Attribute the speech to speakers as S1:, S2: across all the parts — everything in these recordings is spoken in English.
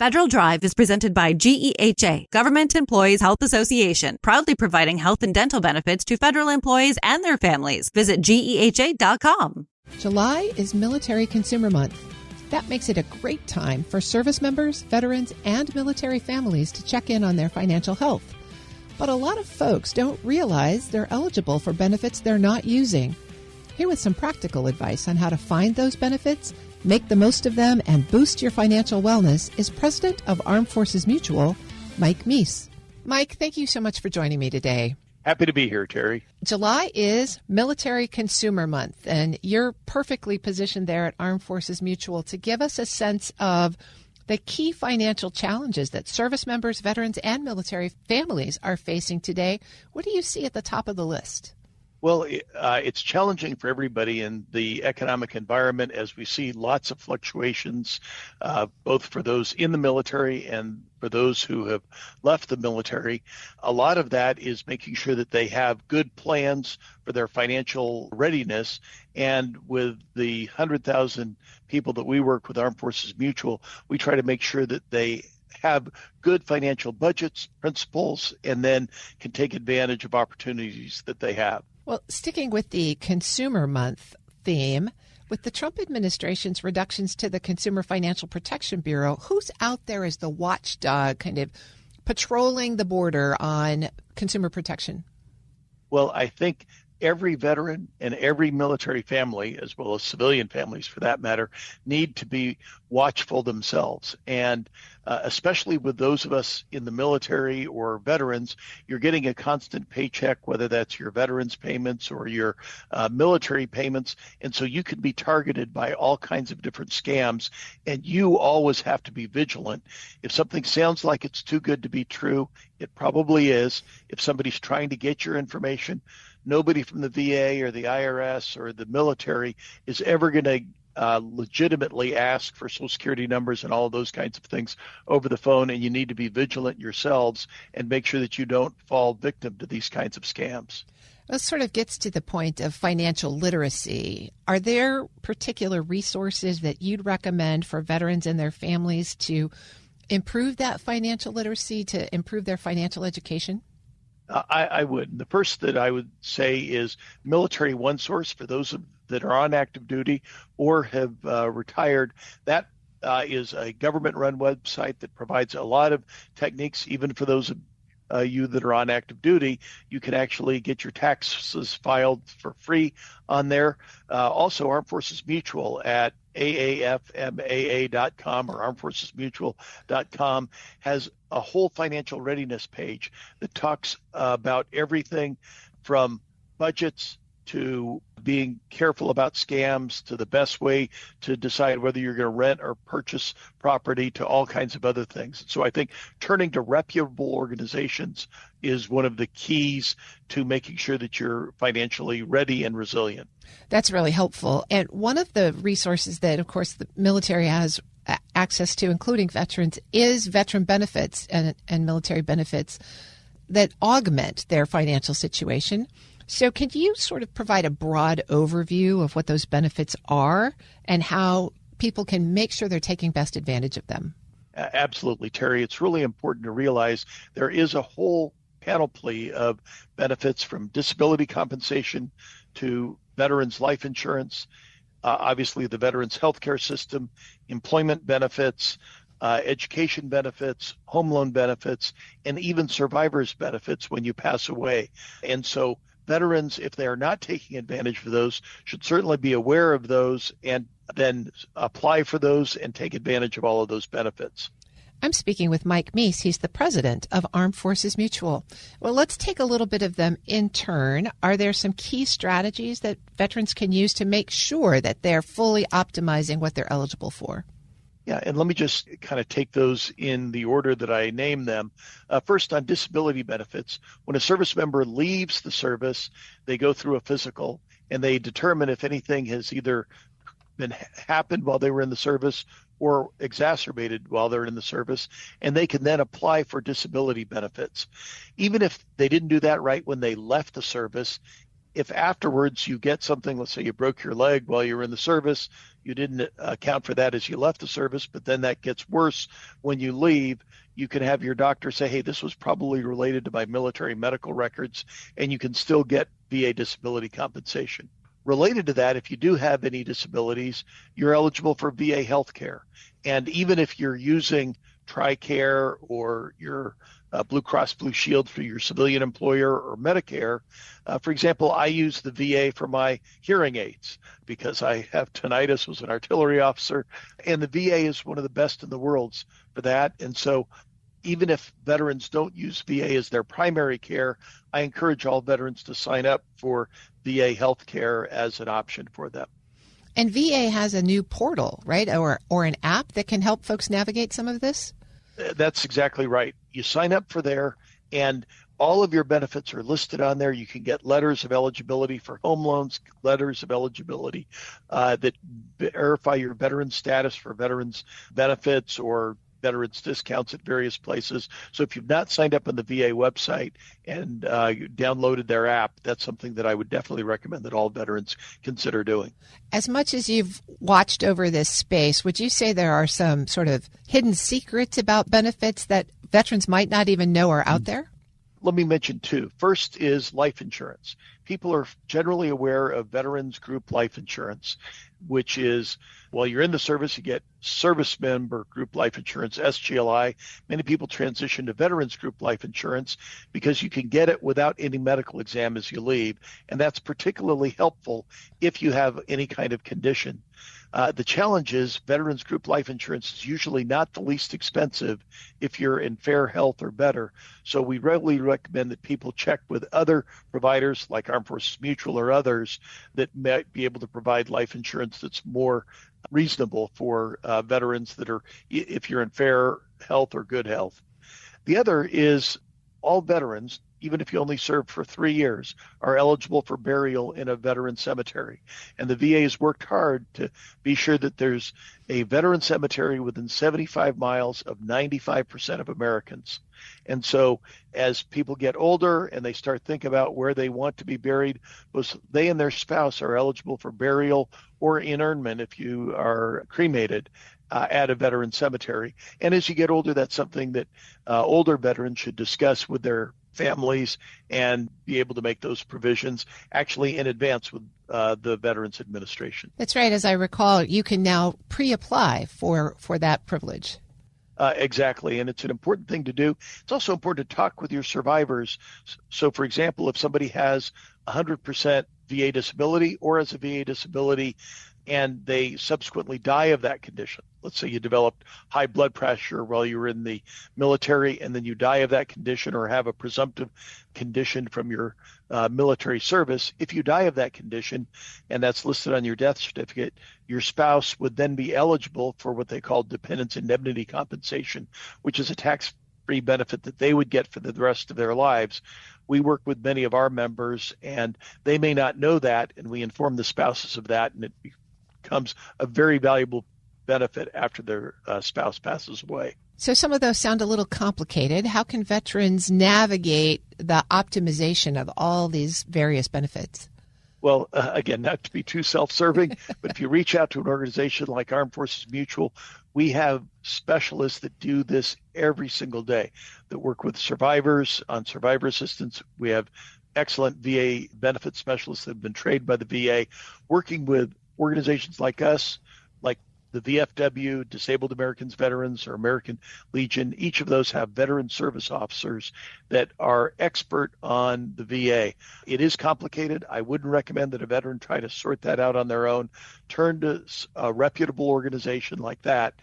S1: Federal Drive is presented by GEHA, Government Employees Health Association, proudly providing health and dental benefits to federal employees and their families. Visit GEHA.com.
S2: July is Military Consumer Month. That makes it a great time for service members, veterans, and military families to check in on their financial health. But a lot of folks don't realize they're eligible for benefits they're not using. Here with some practical advice on how to find those benefits, make the most of them, and boost your financial wellness is President of Armed Forces Mutual, Mike Meese. Mike, thank you so much for joining me today.
S3: Happy to be here, Terry.
S2: July is Military Consumer Month, and you're perfectly positioned there at Armed Forces Mutual to give us a sense of the key financial challenges that service members, veterans, and military families are facing today. What do you see at the top of the list?
S3: Well, it's challenging for everybody in the economic environment as we see lots of fluctuations, both for those in the military and for those who have left the military. A lot of that is making sure that they have good plans for their financial readiness. And with the 100,000 people that we work with Armed Forces Mutual, we try to make sure that they have good financial budgets, principles, and then can take advantage of opportunities that they have.
S2: Well, sticking with the Consumer Month theme, with the Trump administration's reductions to the Consumer Financial Protection Bureau, who's out there as the watchdog kind of patrolling the border on consumer protection?
S3: Well, I think every veteran and every military family, as well as civilian families for that matter, need to be watchful themselves. And especially with those of us in the military or veterans, you're getting a constant paycheck, whether that's your veterans payments or your military payments. And so you can be targeted by all kinds of different scams. And you always have to be vigilant. If something sounds like it's too good to be true, it probably is. If somebody's trying to get your information, nobody from the VA or the IRS or the military is ever going to legitimately ask for Social Security numbers and all of those kinds of things over the phone, and you need to be vigilant yourselves and make sure that you don't fall victim to these kinds of scams.
S2: This sort of gets to the point of financial literacy. Are there particular resources that you'd recommend for veterans and their families to improve that financial literacy, to improve their financial education?
S3: I would. The first that I would say is Military OneSource for those that are on active duty or have retired. That is a government-run website that provides a lot of techniques, even for those of you that are on active duty. You can actually get your taxes filed for free on there. Also, Armed Forces Mutual at aafmaa.com or armedforcesmutual.com has a whole financial readiness page that talks about everything from budgets to being careful about scams to the best way to decide whether you're going to rent or purchase property to all kinds of other things. So I think turning to reputable organizations is one of the keys to making sure that you're financially ready and resilient.
S2: That's really helpful. And one of the resources that, of course, the military has access to, including veterans, is veteran benefits and military benefits that augment their financial situation. So can you sort of provide a broad overview of what those benefits are and how people can make sure they're taking best advantage of them?
S3: Absolutely, Terry. It's really important to realize there is a whole panoply of benefits, from disability compensation to veterans life insurance, obviously the veterans healthcare system, employment benefits, education benefits, home loan benefits, and even survivors benefits when you pass away. And so veterans, if they are not taking advantage of those, should certainly be aware of those and then apply for those and take advantage of all of those benefits.
S2: I'm speaking with Mike Meese. He's the president of Armed Forces Mutual. Well, let's take a little bit of them in turn. Are there some key strategies that veterans can use to make sure that they're fully optimizing what they're eligible for?
S3: Yeah, and let me just kind of take those in the order that I name them. First, on disability benefits, when a service member leaves the service, they go through a physical and they determine if anything has either happened while they were in the service or exacerbated while they're in the service, and they can then apply for disability benefits. Even if they didn't do that right when they left the service, If afterwards you get something, let's say you broke your leg while you were in the service, you didn't account for that as you left the service, but then that gets worse when you leave, you can have your doctor say, hey, this was probably related to my military medical records, and you can still get VA disability compensation. Related to that, if you do have any disabilities, you're eligible for VA health care. And even if you're using TRICARE or your Blue Cross Blue Shield for your civilian employer or Medicare. For example, I use the VA for my hearing aids because I have tinnitus, was an artillery officer, and the VA is one of the best in the world for that. And so even if veterans don't use VA as their primary care, I encourage all veterans to sign up for VA health care as an option for them.
S2: And VA has a new portal, right? Or an app that can help folks navigate some of this?
S3: That's exactly right. You sign up for there, and all of your benefits are listed on there. You can get letters of eligibility for home loans, letters of eligibility that verify your veteran status for veterans benefits or veterans discounts at various places. So if you've not signed up on the VA website and you downloaded their app, that's something that I would definitely recommend that all veterans consider doing.
S2: As much as you've watched over this space, would you say there are some sort of hidden secrets about benefits that veterans might not even know are out there?
S3: Let me mention two. First is life insurance. People are generally aware of veterans group life insurance, which is, while you're in the service, you get service member group life insurance, SGLI. Many people transition to veterans group life insurance because you can get it without any medical exam as you leave. And that's particularly helpful if you have any kind of condition. The challenge is veterans group life insurance is usually not the least expensive if you're in fair health or better. So we readily recommend that people check with other providers like Armed Forces Mutual or others that might be able to provide life insurance that's more reasonable for veterans that are, if you're in fair health or good health. The other is all veterans, even if you only served for 3 years, are eligible for burial in a veteran cemetery. And the VA has worked hard to be sure that there's a veteran cemetery within 75 miles of 95% of Americans. And so as people get older and they start thinking about where they want to be buried, both they and their spouse are eligible for burial or interment if you are cremated at a veteran cemetery. And as you get older, that's something that older veterans should discuss with their families and be able to make those provisions actually in advance with the Veterans Administration.
S2: That's right. As I recall, you can now pre-apply for that privilege.
S3: Exactly. And it's an important thing to do. It's also important to talk with your survivors. So, for example, if somebody has 100% VA disability or has a VA disability and they subsequently die of that condition, let's say you developed high blood pressure while you were in the military and then you die of that condition or have a presumptive condition from your military service. If you die of that condition and that's listed on your death certificate, your spouse would then be eligible for what they call dependents indemnity compensation, which is a tax-free benefit that they would get for the rest of their lives. We work with many of our members and they may not know that, and we inform the spouses of that, and it becomes a very valuable benefit after their spouse passes away.
S2: So some of those sound a little complicated. How can veterans navigate the optimization of all these various benefits?
S3: Well, again, not to be too self-serving, but if you reach out to an organization like Armed Forces Mutual, we have specialists that do this every single day that work with survivors on survivor assistance. We have excellent VA benefit specialists that have been trained by the VA, working with organizations like us, like the VFW, Disabled Americans Veterans, or American Legion. Each of those have veteran service officers that are expert on the VA. It is complicated. I wouldn't recommend that a veteran try to sort that out on their own. Turn to a reputable organization like that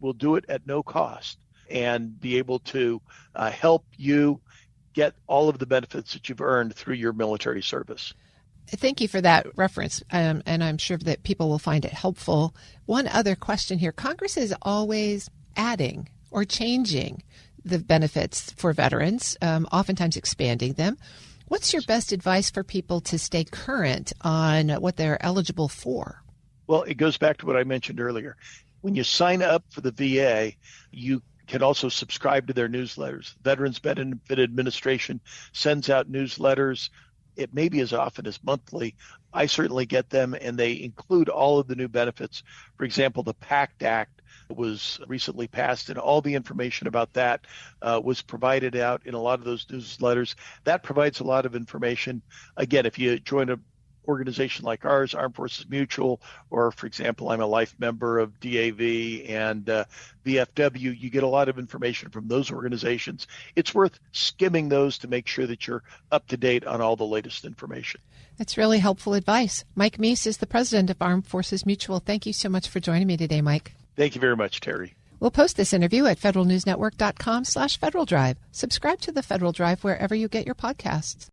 S3: will do it at no cost and be able to help you get all of the benefits that you've earned through your military service.
S2: Thank you for that reference, and I'm sure that people will find it helpful. One other question here. Congress is always adding or changing the benefits for veterans, oftentimes expanding them. What's your best advice for people to stay current on what they're eligible for?
S3: Well, it goes back to what I mentioned earlier. When you sign up for the VA, you can also subscribe to their newsletters. Veterans Benefit Administration sends out newsletters it may be as often as monthly. I certainly get them, and they include all of the new benefits. For example, the PACT Act was recently passed, and all the information about that was provided out in a lot of those newsletters. That provides a lot of information. Again, if you join a organization like ours, Armed Forces Mutual, or for example, I'm a life member of DAV and VFW, you get a lot of information from those organizations. It's worth skimming those to make sure that you're up to date on all the latest information.
S2: That's really helpful advice. Mike Meese is the president of Armed Forces Mutual. Thank you so much for joining me today, Mike.
S3: Thank you very much, Terry.
S2: We'll post this interview at federalnewsnetwork.com/Federal Drive. Subscribe to the Federal Drive wherever you get your podcasts.